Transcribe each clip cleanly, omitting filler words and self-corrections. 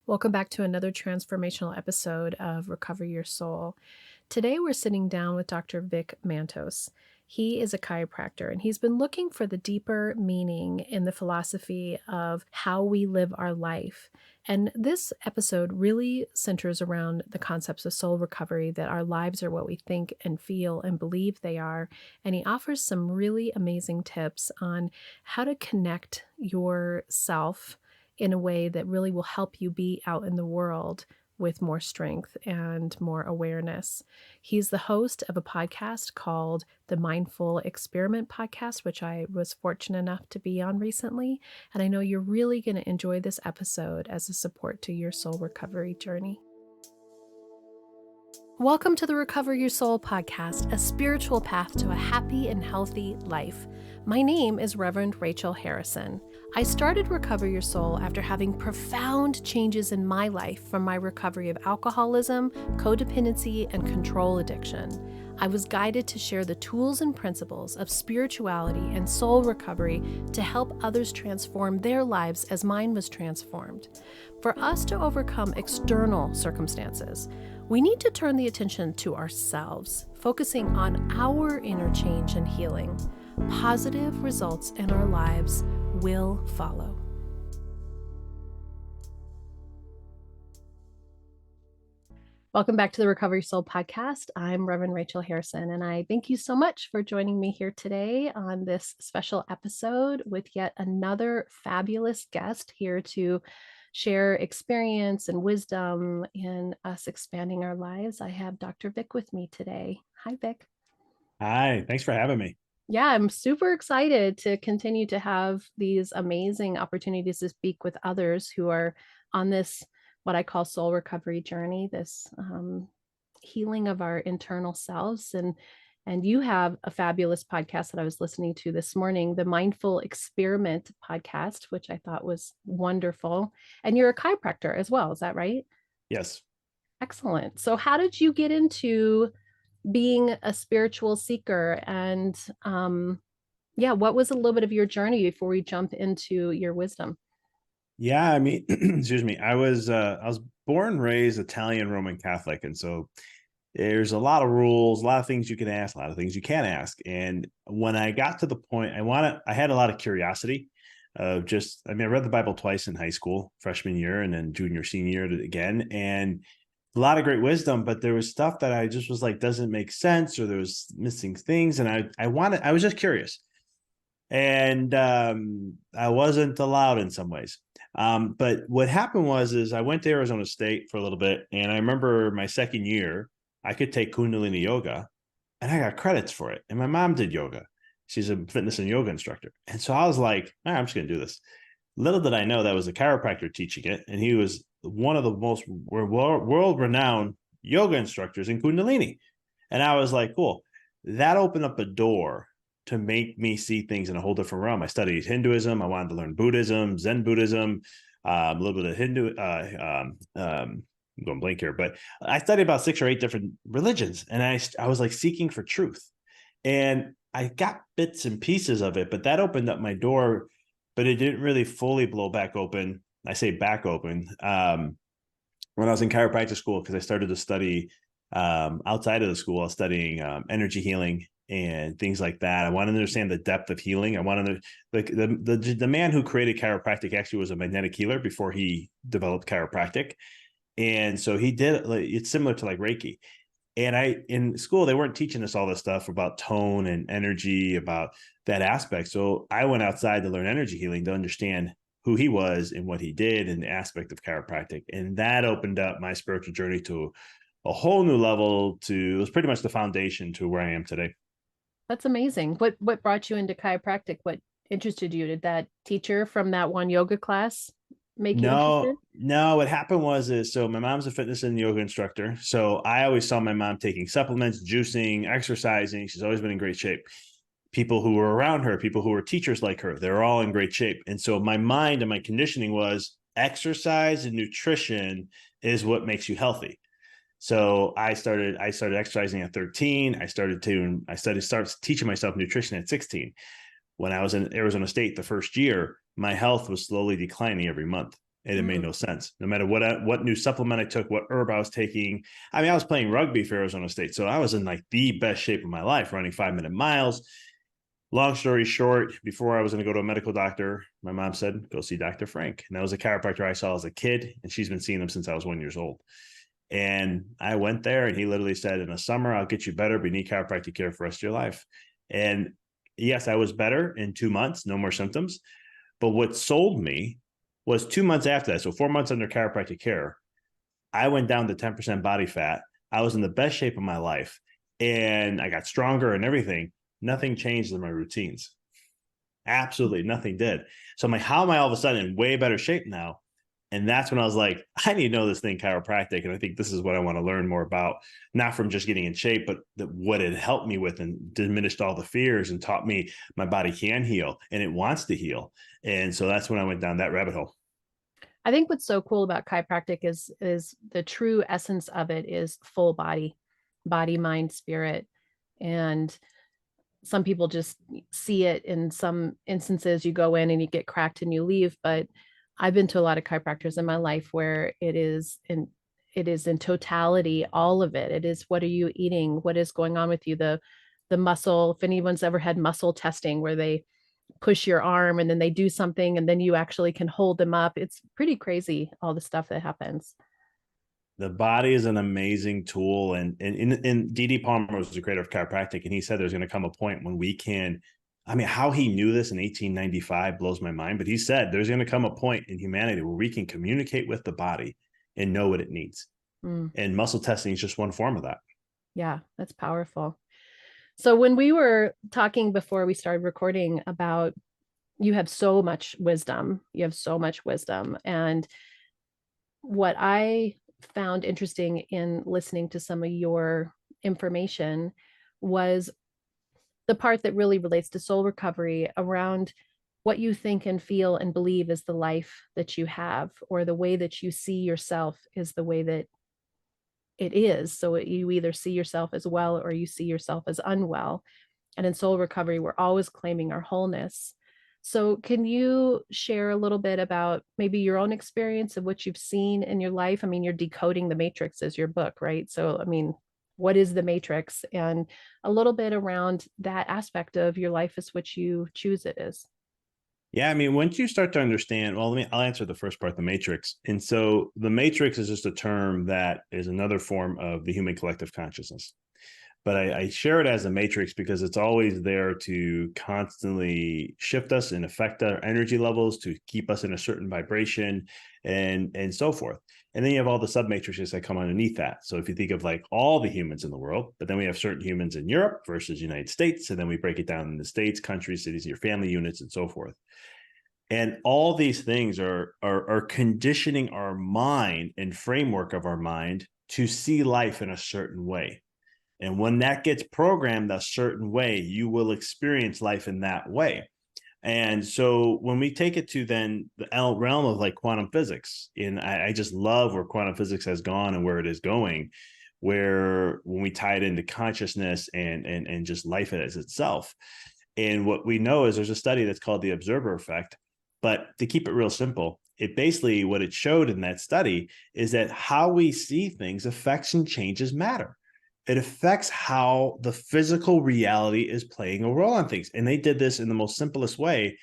Welcome back to another transformational episode of Recover Your Soul. Today we're sitting down with Dr. Vic Mantos. He is a chiropractor and he's been looking for the deeper meaning in the philosophy of how we live our life. And this episode really centers around the concepts of soul recovery, that our lives are what we think and feel and believe they are. And he offers some really amazing tips on how to connect yourself in a way that really will help you be out in the world with more strength and more awareness. He's the host of a podcast called the Mindful Experiment Podcast, which I was fortunate enough to be on recently. And I know you're really going to enjoy this episode as a support to your soul recovery journey. Welcome to the Recover Your Soul podcast, a spiritual path to a happy and healthy life. My name is Reverend Rachel Harrison. I started Recover Your Soul after having profound changes in my life from my recovery of alcoholism, codependency, and control addiction. I was guided to share the tools and principles of spirituality and soul recovery to help others transform their lives as mine was transformed. For us to overcome external circumstances, we need to turn the attention to ourselves, focusing on our inner change and healing. Positive results in our lives will follow. Welcome back to the Recovery Soul podcast. I'm Reverend Rachel Harrison, and I thank you so much for joining me here today on this special episode with yet another fabulous guest here to share experience and wisdom in us expanding our lives. I have Dr. Vic with me today. Hi, Vic. Hi, thanks for having me. Yeah, I'm super excited to continue to have these amazing opportunities to speak with others who are on this, what I call soul recovery journey, this healing of our internal selves. And you have a fabulous podcast that I was listening to this morning, the Mindful Experiment podcast, which I thought was wonderful. And you're a chiropractor as well. Is that right? Yes. Excellent. So how did you get into being a spiritual seeker? And what was a little bit of your journey before we jump into your wisdom? Yeah, I mean, excuse me. I was born and raised Italian Roman Catholic, and so there's a lot of rules, a lot of things you can ask, a lot of things you can't ask. And when I got to the point, I had a lot of curiosity of I read the Bible twice in high school, freshman year, and then junior, senior year again, and a lot of great wisdom, but there was stuff that I just was like, doesn't make sense, or there was missing things. And I was just curious. And I wasn't allowed in some ways. But what happened is I went to Arizona State for a little bit, and I remember my second year, I could take Kundalini yoga, and I got credits for it. And my mom did yoga; she's a fitness and yoga instructor, and so I was like, I'm just going to do this. Little did I know that was a chiropractor teaching it, and he was one of the most world-renowned yoga instructors in Kundalini. And I was like, cool. That opened up a door to make me see things in a whole different realm. I studied Hinduism. I wanted to learn Buddhism, Zen Buddhism, a little bit of Hindu. I'm going blank here, but I studied about 6 or 8 different religions, and I was like seeking for truth, and I got bits and pieces of it, but that opened up my door, but it didn't really fully blow back open. I say back open when I was in chiropractic school, because I started to study outside of the school. I was studying energy healing and things like that. I wanted to understand the depth of healing. I wanted to the man who created chiropractic actually was a magnetic healer before he developed chiropractic, and so he did. It's similar to like Reiki. And in school, they weren't teaching us all this stuff about tone and energy, about that aspect. So I went outside to learn energy healing to understand who he was and what he did and the aspect of chiropractic. And that opened up my spiritual journey to a whole new level. It was pretty much the foundation to where I am today. That's amazing. What brought you into chiropractic? What interested you? Did that teacher from that one yoga class make you interested? No. What happened so my mom's a fitness and yoga instructor. So I always saw my mom taking supplements, juicing, exercising. She's always been in great shape. People who were around her, people who were teachers like her, they're all in great shape. And so my mind and my conditioning was exercise and nutrition is what makes you healthy. So I started exercising at 13. I started teaching myself nutrition at 16. When I was in Arizona State the first year, my health was slowly declining every month. and it made Mm. no sense. No matter what new supplement I took, what herb I was taking. I mean, I was playing rugby for Arizona State, so I was in like the best shape of my life, running 5-minute miles. Long story short, before I was going to go to a medical doctor, my mom said, go see Dr. Frank. And that was a chiropractor I saw as a kid, and she's been seeing him since I was 1 year old. And I went there, and he literally said, in the summer, I'll get you better, but you need chiropractic care for the rest of your life. And yes, I was better in 2 months, no more symptoms. But what sold me was 2 months after that. So 4 months under chiropractic care, I went down to 10% body fat. I was in the best shape of my life, and I got stronger and everything. Nothing changed in my routines. Absolutely nothing did. So I'm like, how am I all of a sudden in way better shape now? And that's when I was like, I need to know this thing, chiropractic. And I think this is what I want to learn more about, not from just getting in shape, but what it helped me with and diminished all the fears and taught me my body can heal and it wants to heal. And so that's when I went down that rabbit hole. I think what's so cool about chiropractic is the true essence of it is full body, body, mind, spirit. And some people just see it. In some instances you go in and you get cracked and you leave, but I've been to a lot of chiropractors in my life where it is in totality, all of it. It is, what are you eating, what is going on with you, the muscle, if anyone's ever had muscle testing where they push your arm and then they do something and then you actually can hold them up. It's pretty crazy, all the stuff that happens. The body is an amazing tool. And D.D. Palmer was the creator of chiropractic. And he said there's going to come a point when we can, I mean, how he knew this in 1895 blows my mind. But he said there's going to come a point in humanity where we can communicate with the body and know what it needs. Mm, And muscle testing is just one form of that. yeah, that's powerful. So when we were talking before we started recording about, you have so much wisdom, you have so much wisdom. And what I found interesting in listening to some of your information was the part that really relates to soul recovery around what you think and feel and believe is the life that you have, or the way that you see yourself is the way that it is. So you either see yourself as well or you see yourself as unwell. And in soul recovery, we're always claiming our wholeness. So, can you share a little bit about maybe your own experience of what you've seen in your life? I mean, you're decoding the matrix as your book, right? So, I mean, what is the matrix? And a little bit around that aspect of your life is what you choose it is. Yeah, I mean, once you start to understand, well, I'll answer the first part, the matrix. And so the matrix is just a term that is another form of the human collective consciousness. But I share it as a matrix because it's always there to constantly shift us and affect our energy levels to keep us in a certain vibration and so forth. And then you have all the sub matrices that come underneath that. So if you think of like all the humans in the world, but then we have certain humans in Europe versus United States, and then we break it down in the states, countries, cities, your family units, and so forth. And all these things are conditioning our mind and framework of our mind to see life in a certain way. And when that gets programmed a certain way, you will experience life in that way. And so when we take it to then the realm of like quantum physics, and I just love where quantum physics has gone and where it is going, where when we tie it into consciousness and just life as itself. And what we know is there's a study that's called the observer effect. But to keep it real simple, it basically what it showed in that study is that how we see things affects and changes matter. It affects how the physical reality is playing a role on things. And they did this in the most simplest way.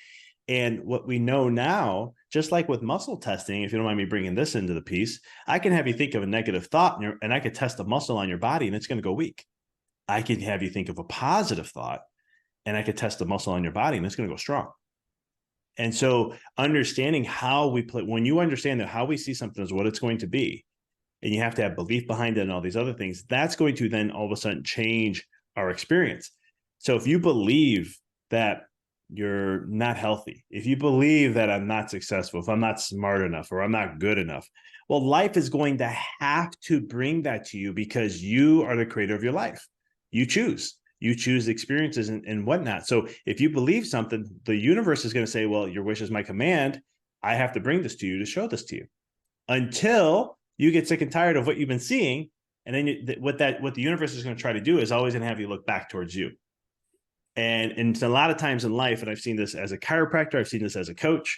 And what we know now, just like with muscle testing, if you don't mind me bringing this into the piece, I can have you think of a negative thought and I could test a muscle on your body and it's going to go weak. I can have you think of a positive thought and I could test the muscle on your body and it's going to go strong. And so understanding how we play, when you understand that how we see something is what it's going to be, and you have to have belief behind it and all these other things, that's going to then all of a sudden change our experience. So if you believe that you're not healthy, if you believe that I'm not successful, if I'm not smart enough, or I'm not good enough, well, life is going to have to bring that to you because you are the creator of your life. You choose. You choose experiences and whatnot. So if you believe something, the universe is going to say, well, your wish is my command. I have to bring this to you to show this to you until you get sick and tired of what you've been seeing. And then what the universe is going to try to do is always going to have you look back towards you. And a lot of times in life, and I've seen this as a chiropractor, I've seen this as a coach,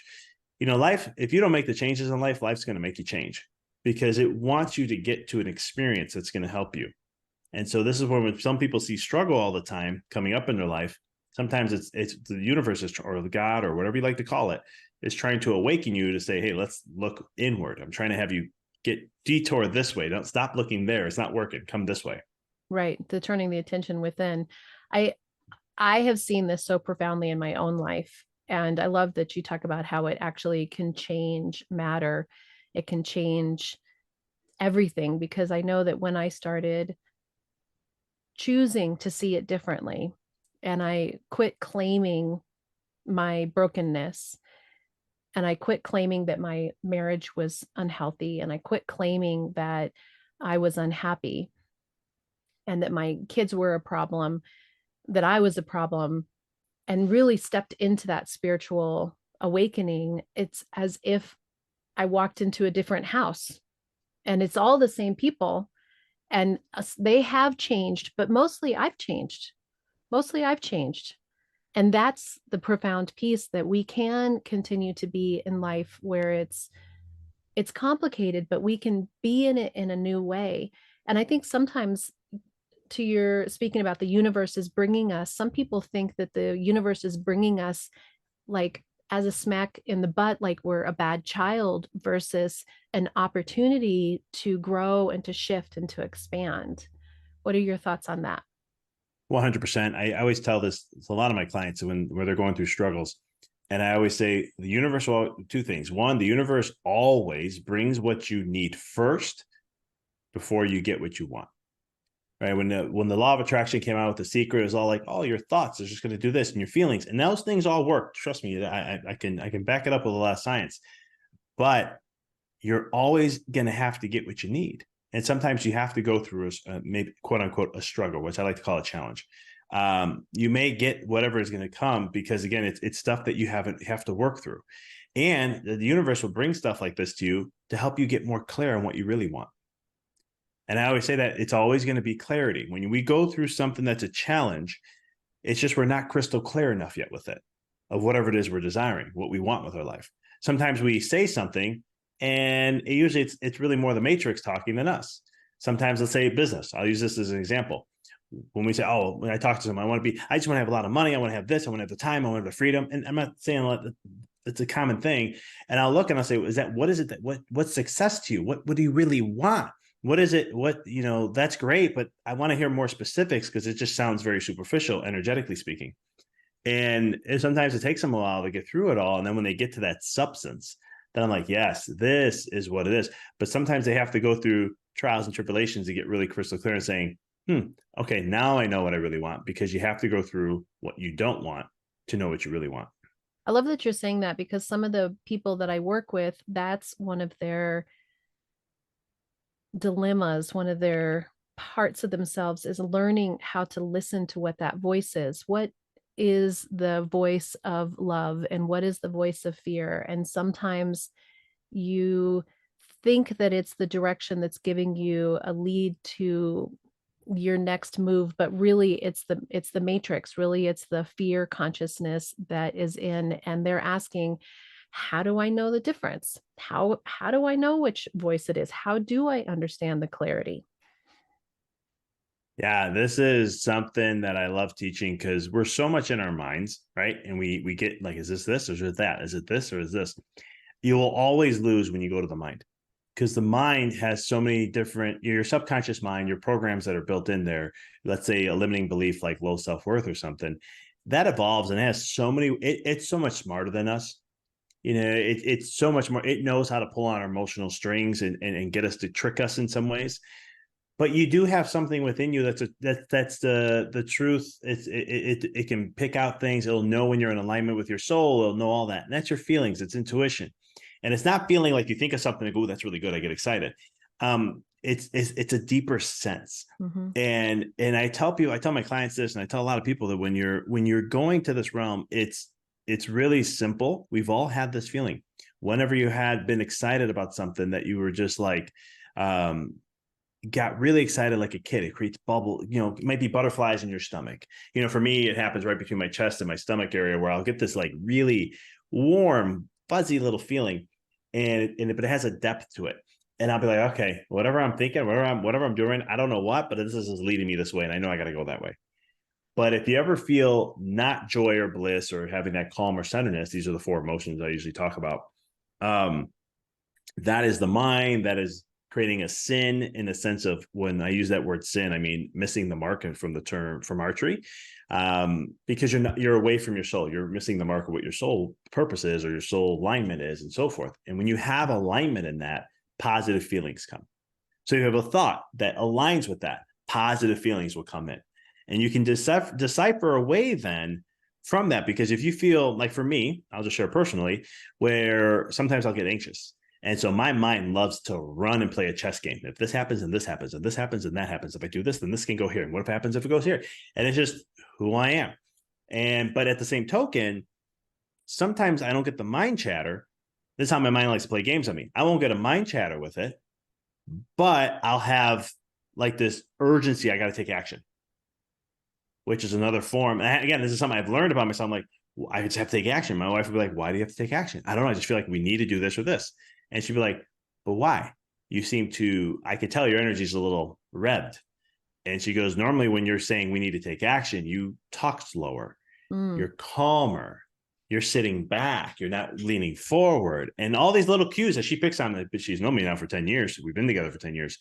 life, if you don't make the changes in life, life's going to make you change because it wants you to get to an experience that's going to help you. And so this is where when some people see struggle all the time coming up in their life, sometimes it's the universe is, or the God or whatever you like to call it, is trying to awaken you to say, hey, let's look inward. I'm trying to have you get detour this way. Don't stop looking there. It's not working. Come this way. Right. The turning the attention within. I I have seen this so profoundly in my own life. And I love that you talk about how it actually can change matter. It can change everything because I know that when I started choosing to see it differently and I quit claiming my brokenness and I quit claiming that my marriage was unhealthy and I quit claiming that I was unhappy and that my kids were a problem, that I was a problem, and really stepped into that spiritual awakening, it's as if I walked into a different house and it's all the same people and they have changed, but mostly I've changed. Mostly I've changed. And that's the profound piece that we can continue to be in life where it's complicated, but we can be in it in a new way. And I think sometimes to your speaking about the universe is bringing us, some people think that the universe is bringing us like as a smack in the butt, like we're a bad child versus an opportunity to grow and to shift and to expand. What are your thoughts on that? 100%. I always tell this to a lot of my clients where they're going through struggles. And I always say the universe, well, two things. One, the universe always brings what you need first before you get what you want. Right. When the law of attraction came out with The Secret, it was all like, oh, your thoughts are just going to do this and your feelings. And those things all work. Trust me, I can back it up with a lot of science. But you're always going to have to get what you need. And sometimes you have to go through maybe quote unquote a struggle, which I like to call a challenge. You may get whatever is going to come because again, it's stuff that you have to work through. And the universe will bring stuff like this to you to help you get more clear on what you really want. And I always say that it's always going to be clarity. When we go through something that's a challenge, it's just we're not crystal clear enough yet with it, of whatever it is we're desiring, what we want with our life. Sometimes we say something and usually it's really more the matrix talking than us. Sometimes let's say business. I'll use this as an example. When we say, oh, when I talk to someone, I just want to have a lot of money. I want to have this. I want to have the time. I want to have the freedom. And I'm not saying it's a common thing. And I'll look and I'll say, what is it what's success to you? What do you really want? What is it? That's great, but I want to hear more specifics because it just sounds very superficial, energetically speaking. And sometimes it takes them a while to get through it all. And then when they get to that substance, then I'm like, yes, this is what it is. But sometimes they have to go through trials and tribulations to get really crystal clear and saying, okay, now I know what I really want, because you have to go through what you don't want to know what you really want. I love that you're saying that because some of the people that I work with, that's one of their dilemmas, one of their parts of themselves is learning how to listen to what that voice is. What is the voice of love and what is the voice of fear? And sometimes you think that it's the direction that's giving you a lead to your next move, but really it's the matrix, really it's the fear consciousness that is in, and they're asking, how do I know the difference? How do I know which voice it is? How do I understand the clarity? Yeah, this is something that I love teaching because we're so much in our minds, right? And we get like, is this or is it that? Is it this or is this? You will always lose when you go to the mind, because the mind has so many different, your subconscious mind, your programs that are built in there. Let's say a limiting belief like low self-worth or something that evolves and has so many, it's so much smarter than us. It's so much more, it knows how to pull on our emotional strings and get us to trick us in some ways. But you do have something within you that's the truth. It can pick out things. It'll know when you're in alignment with your soul. It'll know all that, and that's your feelings. It's intuition, and it's not feeling like you think of something and go, "Ooh, that's really good." I get excited. It's a deeper sense, Mhm. and I tell my clients this, and I tell a lot of people that when you're going to this realm, it's really simple. We've all had this feeling. Whenever you had been excited about something that you were just like, got really excited like a kid, it creates bubble, it might be butterflies in your stomach. For me, it happens right between my chest and my stomach area where I'll get this like really warm fuzzy little feeling, but it has a depth to it. And I'll be like, okay, whatever I'm thinking, whatever I'm doing, I don't know what, but this is leading me this way, and I know I got to go that way. But if you ever feel not joy or bliss or having that calm or centeredness, these are the four emotions I usually talk about. Um, that is the mind that is creating a sin, in the sense of, when I use that word sin, I mean missing the mark from the term from archery, because you're away from your soul. You're missing the mark of what your soul purpose is, or your soul alignment is, and so forth. And when you have alignment in that, positive feelings come. So you have a thought that aligns with that, positive feelings will come in. And you can decipher away then from that. Because if you feel like, for me, I'll just share personally, where sometimes I'll get anxious. And so my mind loves to run and play a chess game. If this happens and this happens and this happens and that happens, if I do this, then this can go here. And what if happens if it goes here? And it's just who I am. But at the same token, sometimes I don't get the mind chatter. This is how my mind likes to play games on me. I won't get a mind chatter with it, but I'll have like this urgency. I got to take action, which is another form. And again, this is something I've learned about myself. I'm like, well, I just have to take action. My wife would be like, why do you have to take action? I don't know. I just feel like we need to do this or this. And she'd be like, but why? You seem to, I could tell your energy is a little revved. And she goes, normally when you're saying we need to take action, you talk slower, Mm. you're calmer, you're sitting back, you're not leaning forward. And all these little cues that she picks on, but she's known me now for 10 years. We've been together for 10 years.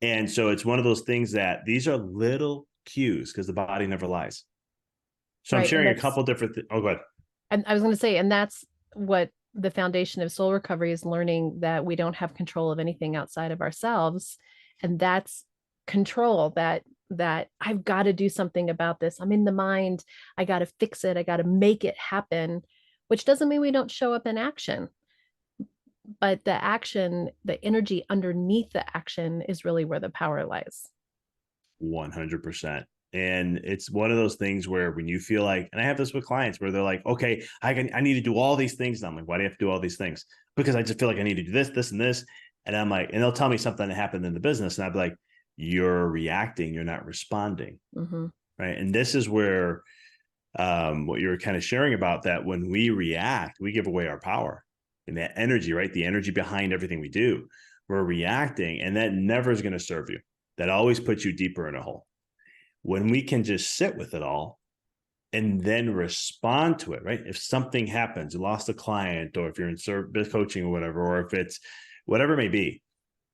And so it's one of those things that these are little cues, because the body never lies. So I'm Right. And sharing a that's, couple different. Oh, go ahead. and I was going to say, and that's what the foundation of soul recovery is, learning that we don't have control of anything outside of ourselves. And that's control, that I've got to do something about this. I'm in the mind. I got to fix it. I got to make it happen, which doesn't mean we don't show up in action. But the action, the energy underneath the action is really where the power lies. 100%. And it's one of those things where when you feel like, and I have this with clients where they're like, okay, I need to do all these things. And I'm like, why do you have to do all these things? Because I just feel like I need to do this, this, and this. And I'm like, and they'll tell me something that happened in the business. And I'd be like, you're reacting, you're not responding. Mm-hmm. Right. And this is where what you're kind of sharing about, that when we react, we give away our power and that energy, right? The energy behind everything we do. We're reacting, and that never is going to serve you. That always puts you deeper in a hole. When we can just sit with it all and then respond to it, right? If something happens, you lost a client, or if you're in coaching or whatever, or if it's whatever it may be,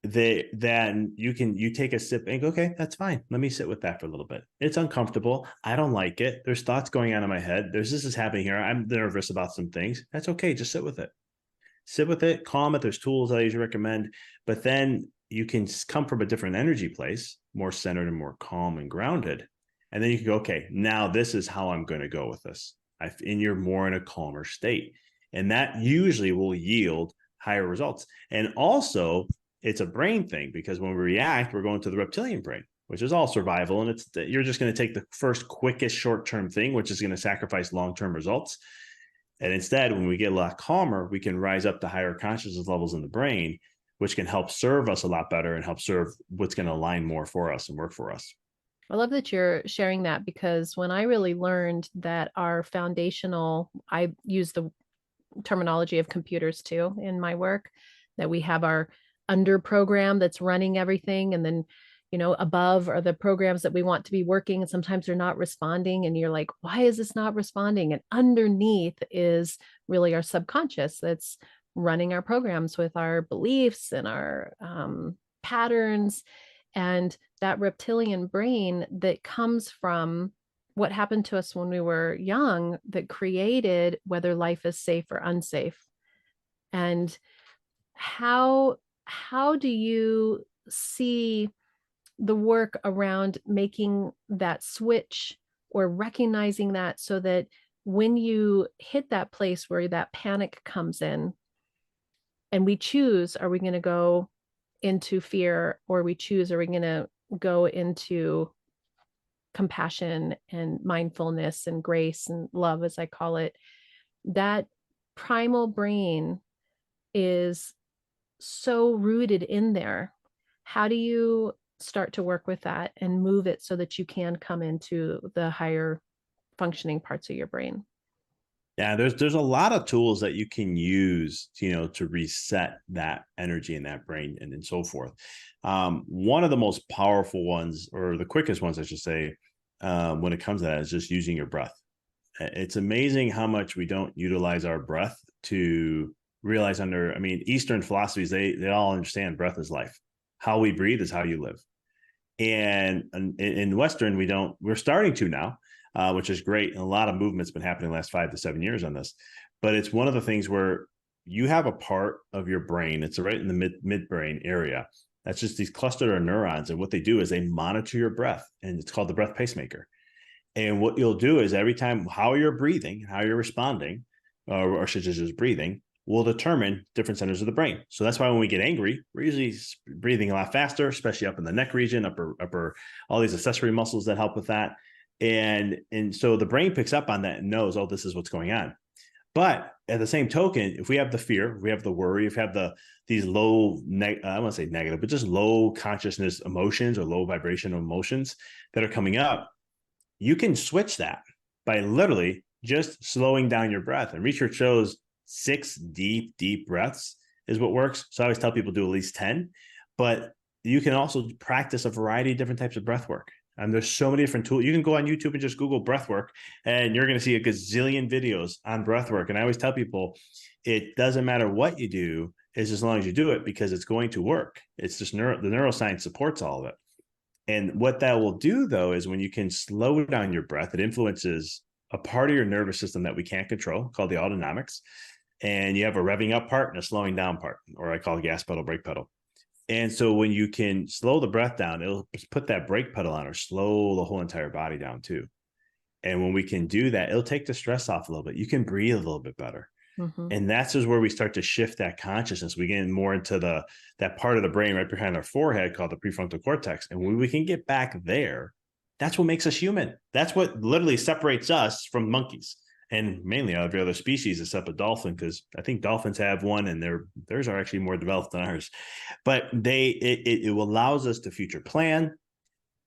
then you take a sip and go, okay, that's fine. Let me sit with that for a little bit. It's uncomfortable. I don't like it. There's thoughts going on in my head. This is happening here. I'm nervous about some things. That's okay. Just sit with it. Sit with it, calm it. There's tools I usually recommend, but then you can come from a different energy place, more centered and more calm and grounded. And then you can go, okay, now this is how I'm going to go with this. And you're more in a calmer state. And that usually will yield higher results. And also, it's a brain thing, because when we react, we're going to the reptilian brain, which is all survival. And you're just going to take the first quickest short-term thing, which is going to sacrifice long-term results. And instead, when we get a lot calmer, we can rise up to higher consciousness levels in the brain, which can help serve us a lot better and help serve what's going to align more for us and work for us. I love that you're sharing that, because when I really learned that our foundational, I use the terminology of computers too in my work, that we have our under program that's running everything. And then, above are the programs that we want to be working. And sometimes they're not responding. And you're like, why is this not responding? And underneath is really our subconscious that's running our programs with our beliefs and our patterns. And that reptilian brain that comes from what happened to us when we were young, that created whether life is safe or unsafe. And how do you see the work around making that switch, or recognizing that, so that when you hit that place where that panic comes in, and we choose, are we going to go into fear, or we choose, are we going to go into compassion and mindfulness and grace and love, as I call it? That primal brain is so rooted in there. How do you start to work with that and move it so that you can come into the higher functioning parts of your brain? Yeah, there's a lot of tools that you can use, to reset that energy in that brain and so forth. One of the most powerful ones, or the quickest ones, I should say, when it comes to that, is just using your breath. It's amazing how much we don't utilize our breath to realize I mean, Eastern philosophies, they all understand breath is life. How we breathe is how you live. And in Western, we're starting to now, which is great. And a lot of movement's been happening the last 5 to 7 years on this. But it's one of the things where you have a part of your brain, it's right in the midbrain area. That's just these clustered of neurons. And what they do is they monitor your breath, and it's called the breath pacemaker. And what you'll do is every time how you're breathing, how you're responding, or should just breathing, will determine different centers of the brain. So that's why when we get angry, we're usually breathing a lot faster, especially up in the neck region, upper, all these accessory muscles that help with that. And so the brain picks up on that and knows, oh, this is what's going on. But at the same token, if we have the fear, if we have the worry, if we have these low, I want to say negative, but just low consciousness emotions or low vibrational emotions that are coming up, you can switch that by literally just slowing down your breath. And research shows 6 deep breaths is what works. So I always tell people do at least 10, but you can also practice a variety of different types of breath work. And there's so many different tools. You can go on YouTube and just Google breath work, and you're going to see a gazillion videos on breath work. And I always tell people, it doesn't matter what you do, is as long as you do it, because it's going to work. It's just the neuroscience supports all of it. And what that will do, though, is when you can slow down your breath, it influences a part of your nervous system that we can't control called the autonomics. And you have a revving up part and a slowing down part, or I call it gas pedal, brake pedal. And so when you can slow the breath down, it'll put that brake pedal on or slow the whole entire body down too. And when we can do that, it'll take the stress off a little bit. You can breathe a little bit better. Mm-hmm. And that's just where we start to shift that consciousness. We get more into that part of the brain right behind our forehead called the prefrontal cortex. And when we can get back there, that's what makes us human. That's what literally separates us from monkeys, and mainly every other species except a dolphin, because I think dolphins have one, and theirs are actually more developed than ours. But it allows us to future plan,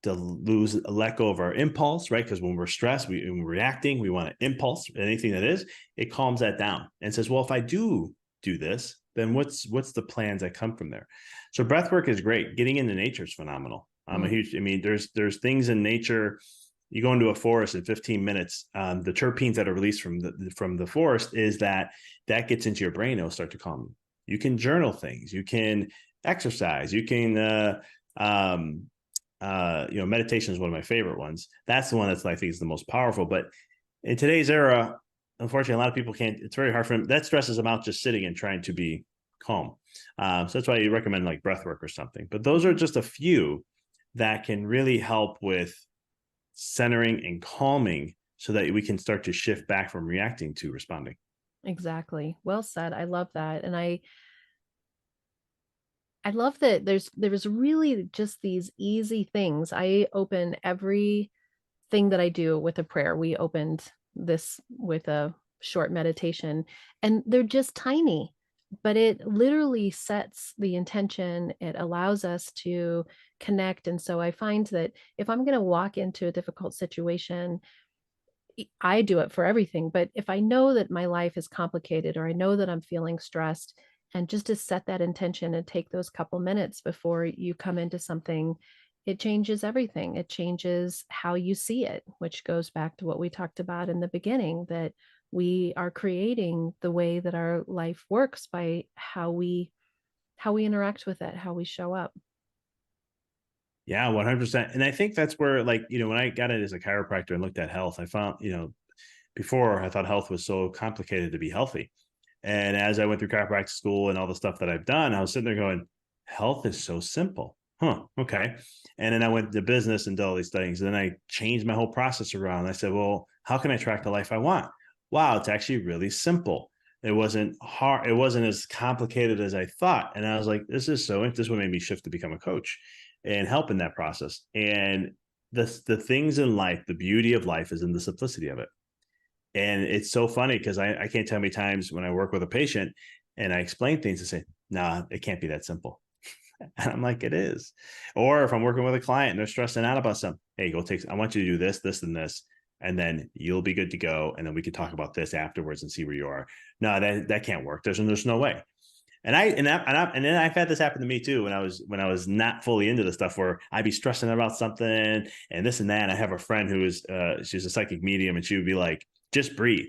to let go of our impulse, right? Because when we're stressed, when we're reacting, we want to impulse anything that is, it calms that down and says, well, if I do this, then what's the plans that come from there? So breath work is great. Getting into nature is phenomenal. I mean, there's things in nature. You go into a forest in 15 minutes, the terpenes that are released from the forest is that gets into your brain. It'll start to calm you. You can journal things. You can exercise. You can, meditation is one of my favorite ones. That's the one that's I think is the most powerful. But in today's era, unfortunately, a lot of people can't. It's very hard for them. That stresses them out just sitting and trying to be calm. So that's why you recommend like breath work or something. But those are just a few that can really help with centering and calming, so that we can start to shift back from reacting to responding. Exactly. Well said. I love that. And I love that there's really just these easy things. I open every thing that I do with a prayer. We opened this with a short meditation, and they're just tiny, but it literally sets the intention. It allows us to connect. And so I find that if I'm going to walk into a difficult situation, I do it for everything. But if I know that my life is complicated, or I know that I'm feeling stressed, and just to set that intention and take those couple minutes before you come into something, it changes everything. It changes how you see it, which goes back to what we talked about in the beginning, that we are creating the way that our life works by how we interact with it, how we show up. Yeah, 100%. And I think that's where, like, when I got it as a chiropractor and looked at health, I found, before I thought health was so complicated to be healthy. And as I went through chiropractic school and all the stuff that I've done, I was sitting there going, health is so simple. Huh. Okay. And then I went to business and did all these things. And then I changed my whole process around. I said, well, how can I track the life I want? Wow, it's actually really simple. It wasn't hard. It wasn't as complicated as I thought. And I was like, this is this what made me shift to become a coach and help in that process. And the things in life, the beauty of life is in the simplicity of it. And it's so funny because I can't tell how many times when I work with a patient and I explain things and say, nah, it can't be that simple. And I'm like, it is. Or if I'm working with a client and they're stressing out about something, hey, I want you to do this, this, and this. and then you'll be good to go. And then we can talk about this afterwards and see where you are. No, that can't work. There's no way. And then I've had this happen to me too when I was not fully into the stuff, where I'd be stressing about something and this and that. And I have a friend who is she's a psychic medium, and she would be like, just breathe,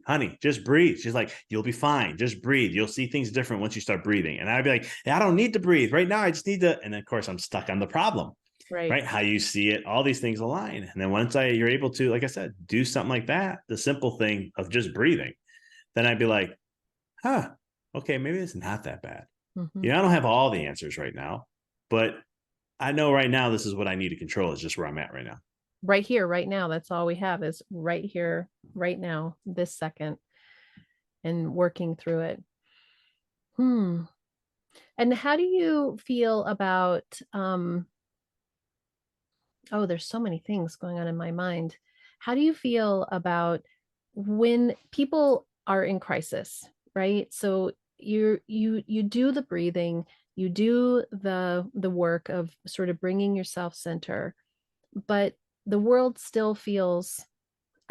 honey, just breathe. She's like, you'll be fine, just breathe, you'll see things different once you start breathing. And I'd be like, I don't need to breathe right now, I just need to. And then of course I'm stuck on the problem, Right. right? How you see it, all these things align. And then once you're able to, like I said, do something like that, the simple thing of just breathing, then I'd be like, huh, okay, maybe it's not that bad. Hmm. You know, I don't have all the answers right now, but I know right now this is what I need to control, is just where I'm at right now. Right here, right now. That's all we have is right here, right now, this second, and working through it. Hmm. And how do you feel about oh, there's so many things going on in my mind. How do you feel about when people are in crisis, right? So you do the breathing, you do the work of sort of bringing yourself center, but the world still feels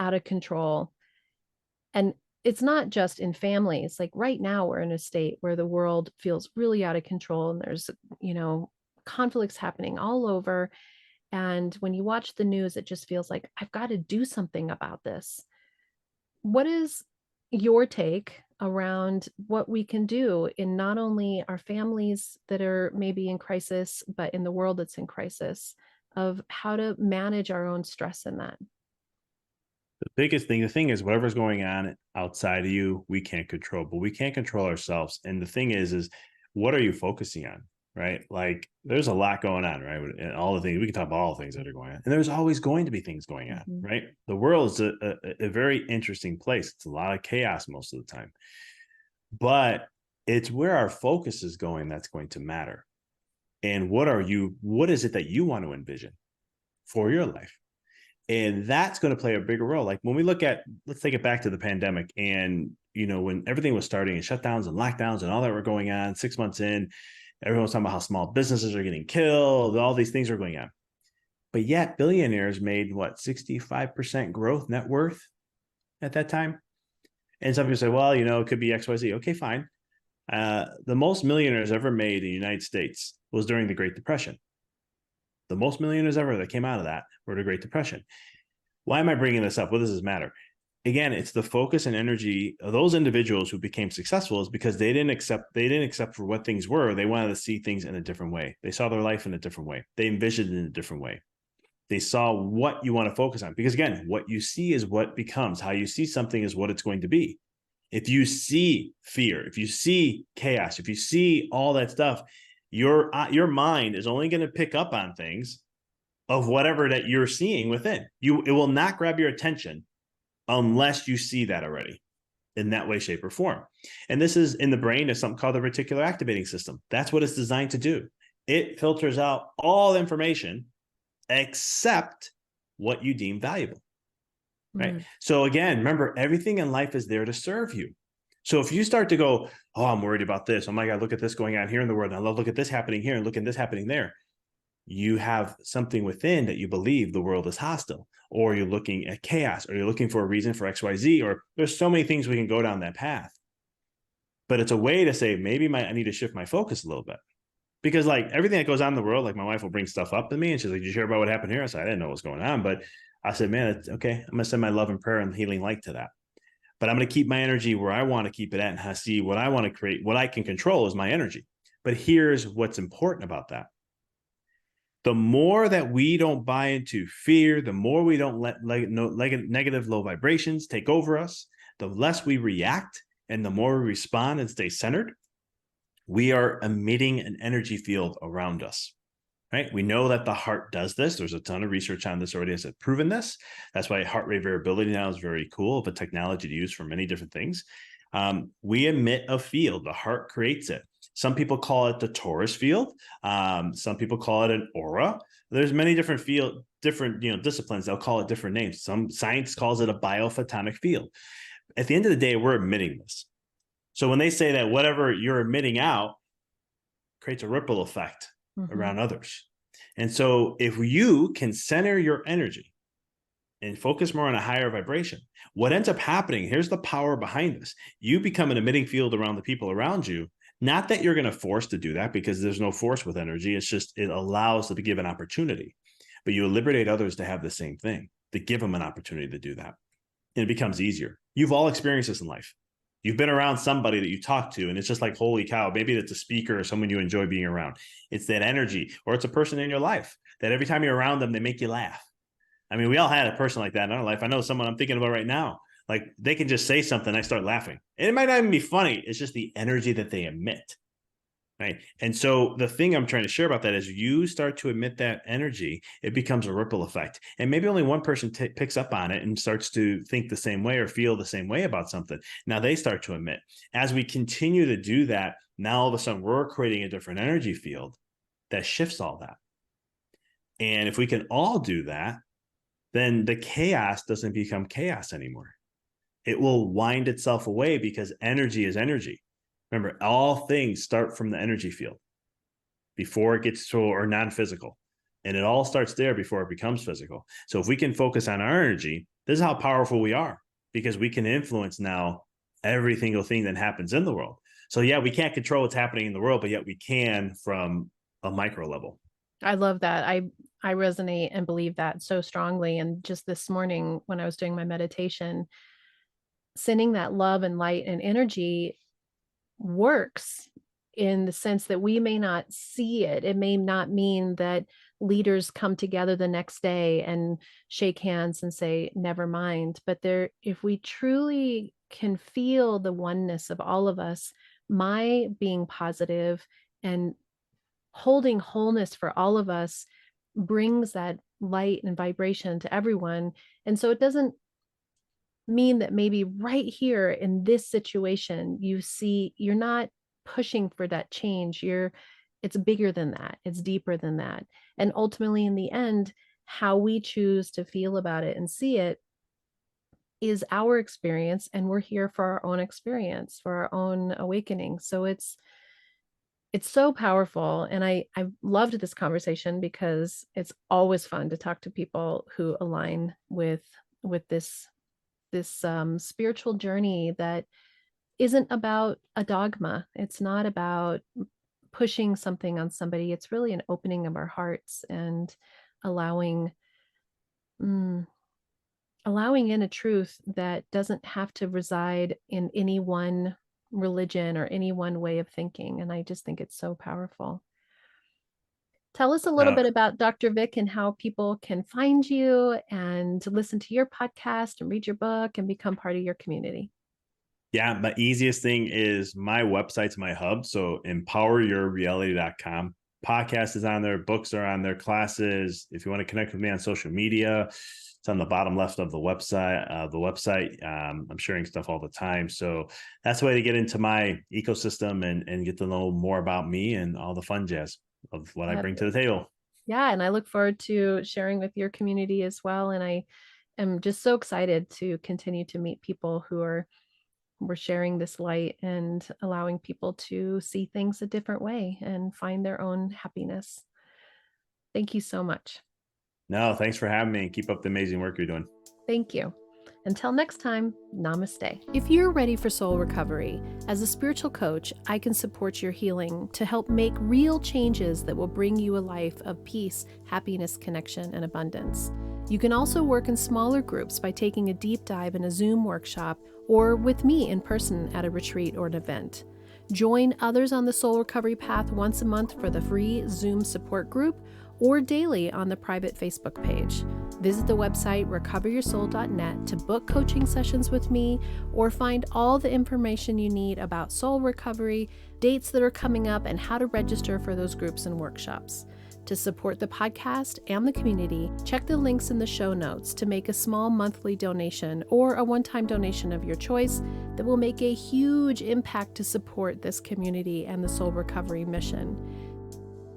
out of control. And it's not just in families. Like right now we're in a state where the world feels really out of control, and there's, you know, conflicts happening all over. And when you watch the news, it just feels like I've got to do something about this. What is your take around what we can do in not only our families that are maybe in crisis, but in the world that's in crisis, of how to manage our own stress in that? The thing is, whatever's going on outside of you, we can't control, but we can't control ourselves. And the thing is what are you focusing on? Right? Like there's a lot going on, right? And all the things, we can talk about all the things that are going on. And there's always going to be things going on, Mhm. right? The world is a very interesting place. It's a lot of chaos most of the time. But it's where our focus is going that's going to matter. And what is it that you want to envision for your life? And that's going to play a bigger role. Like when we look at, let's take it back to the pandemic, and when everything was starting and shutdowns and lockdowns and all that were going on, 6 months in, everyone was talking about how small businesses are getting killed, all these things are going on. But yet billionaires made what, 65% growth net worth at that time. And some people say, well, it could be XYZ. Okay, fine. The most millionaires ever made in the United States was during the Great Depression. The most millionaires ever that came out of that were the Great Depression. Why am I bringing this up? What does this matter? Again, it's the focus and energy of those individuals who became successful, is because they didn't accept for what things were. They wanted to see things in a different way. They saw their life in a different way. They envisioned it in a different way. They saw what you want to focus on, because again, what you see is what becomes. How you see something is what it's going to be. If you see fear, if you see chaos, if you see all that stuff, your mind is only going to pick up on things of whatever that you're seeing within. It will not grab your attention unless you see that already in that way, shape, or form. And this is in the brain, is something called the reticular activating system. That's what it's designed to do. It filters out all information except what you deem valuable. Right. Mm. So again, remember, everything in life is there to serve you. So if you start to go, oh, I'm worried about this. Oh my God, look at this going on here in the world. I love, look at this happening here and look at this happening there. You have something within that you believe the world is hostile, or you're looking at chaos, or you're looking for a reason for XYZ, or there's so many things we can go down that path. But it's a way to say, maybe I need to shift my focus a little bit. Because like everything that goes on in the world, like my wife will bring stuff up to me and she's like, did you hear about what happened here? I said, I didn't know what was going on. But I said, man, it's okay. I'm going to send my love and prayer and healing light to that. But I'm going to keep my energy where I want to keep it at, and see what I want to create. What I can control is my energy. But here's what's important about that. The more that we don't buy into fear, the more we don't let negative low vibrations take over us, the less we react, and the more we respond and stay centered, we are emitting an energy field around us. Right? We know that the heart does this. There's a ton of research on this already has proven this. That's why heart rate variability now is very cool of a technology to use for many different things. We emit a field. The heart creates it. Some people call it the torus field. Some people call it an aura. There's many different disciplines. They'll call it different names. Some science calls it a biophotonic field. At the end of the day, we're emitting this. So when they say that whatever you're emitting out creates a ripple effect Mhm. around others. And so if you can center your energy and focus more on a higher vibration. What ends up happening, here's the power behind this. You become an emitting field around the people around you. Not that you're going to force to do that, because there's no force with energy. It's just, it allows to give an opportunity, but you liberate others to have the same thing, to give them an opportunity to do that. And it becomes easier. You've all experienced this in life. You've been around somebody that you talk to, and it's just like, holy cow, maybe it's a speaker or someone you enjoy being around. It's that energy, or it's a person in your life that every time you're around them, they make you laugh. I mean, we all had a person like that in our life. I know someone I'm thinking about right now. Like, they can just say something, I start laughing. And it might not even be funny. It's just the energy that they emit. Right. And so the thing I'm trying to share about that is, you start to emit that energy, it becomes a ripple effect. And maybe only one person picks up on it and starts to think the same way or feel the same way about something. Now they start to emit. As we continue to do that, now all of a sudden we're creating a different energy field that shifts all that. And if we can all do that, then the chaos doesn't become chaos anymore. It will wind itself away, because energy is energy. Remember, all things start from the energy field before it gets to, or non-physical. And it all starts there before it becomes physical. So if we can focus on our energy, this is how powerful we are, because we can influence now every single thing that happens in the world. So yeah, we can't control what's happening in the world, but yet we can from a micro level. I love that. I resonate and believe that so strongly. And just this morning when I was doing my meditation, sending that love and light and energy works in the sense that we may not see it. It may not mean that leaders come together the next day and shake hands and say, never mind. But there, if we truly can feel the oneness of all of us, my being positive and holding wholeness for all of us brings that light and vibration to everyone. And so it doesn't mean that maybe right here in this situation, you see, you're not pushing for that change. It's bigger than that. It's deeper than that. And ultimately, in the end, how we choose to feel about it and see it is our experience. And we're here for our own experience, for our own awakening. So it's so powerful. And I loved this conversation, because it's always fun to talk to people who align with this spiritual journey that isn't about a dogma. It's not about pushing something on somebody. It's really an opening of our hearts and allowing allowing in a truth that doesn't have to reside in any one religion or any one way of thinking. And I just think it's so powerful. Tell us a little Uh, bit about Dr. Vic and how people can find you and listen to your podcast and read your book and become part of your community. yeah, the easiest thing is my website's my hub. So empoweryourreality.com. Podcast is on there, books are on there, classes. If you want to connect with me on social media, it's on the bottom left of the website. I'm sharing stuff all the time. So that's the way to get into my ecosystem and get to know more about me and all the fun jazz of what I bring to the table. Yeah, and I look forward to sharing with your community as well. And I am just so excited to continue to meet people we're sharing this light and allowing people to see things a different way and find their own happiness. Thank you so much. No, thanks for having me, and keep up the amazing work you're doing. Thank you. Until next time, namaste. If you're ready for soul recovery, as a spiritual coach, I can support your healing to help make real changes that will bring you a life of peace, happiness, connection, and abundance. You can also work in smaller groups by taking a deep dive in a Zoom workshop or with me in person at a retreat or an event. Join others on the soul recovery path once a month for the free Zoom support group or daily on the private Facebook page. Visit the website recoveryoursoul.net to book coaching sessions with me or find all the information you need about soul recovery, dates that are coming up, and how to register for those groups and workshops. To support the podcast and the community, check the links in the show notes to make a small monthly donation or a one-time donation of your choice that will make a huge impact to support this community and the soul recovery mission.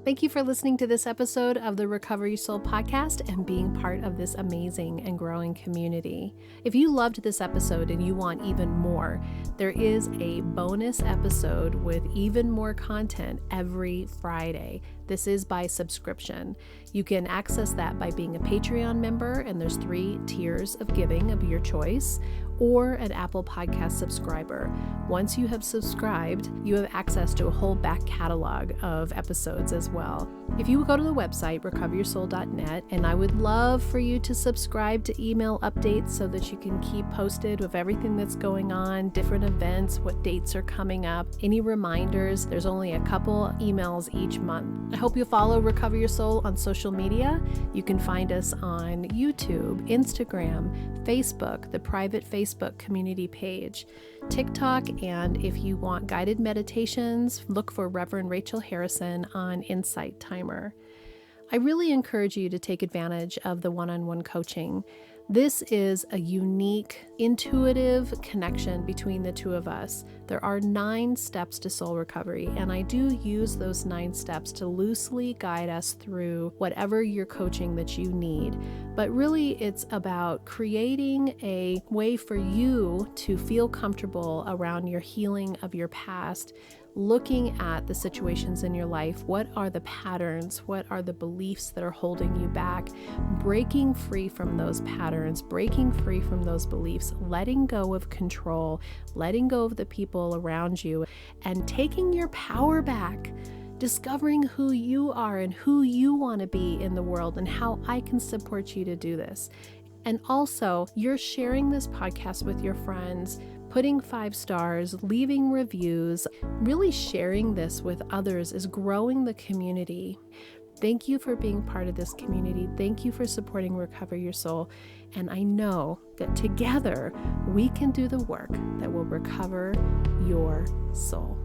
Thank you for listening to this episode of the Recover Your Soul podcast and being part of this amazing and growing community. If you loved this episode and you want even more, there is a bonus episode with even more content every Friday. This is by subscription. You can access that by being a Patreon member, and there's 3 tiers of giving of your choice, or an Apple Podcast subscriber. Once you have subscribed, you have access to a whole back catalog of episodes as well. If you go to the website, recoveryoursoul.net, and I would love for you to subscribe to email updates so that you can keep posted with everything that's going on, different events, what dates are coming up, any reminders. There's only a couple emails each month. I hope you'll follow Recover Your Soul on social media. You can find us on YouTube, Instagram, Facebook, the private Facebook community page, TikTok, and if you want guided meditations, look for Reverend Rachel Harrison on Insight Timer. I really encourage you to take advantage of the one-on-one coaching. This is a unique, intuitive connection between the two of us. There are 9 steps to soul recovery, and I do use those 9 steps to loosely guide us through whatever your coaching that you need. But really, it's about creating a way for you to feel comfortable around your healing of your past, looking at the situations in your life. What are the patterns? What are the beliefs that are holding you back? Breaking free from those patterns, breaking free from those beliefs, letting go of control, letting go of the people around you, and taking your power back. Discovering who you are and who you want to be in the world, and how I can support you to do this. And also, you're sharing this podcast with your friends, putting 5 stars, leaving reviews, really sharing this with others is growing the community. Thank you for being part of this community. Thank you for supporting Recover Your Soul. And I know that together we can do the work that will recover your soul.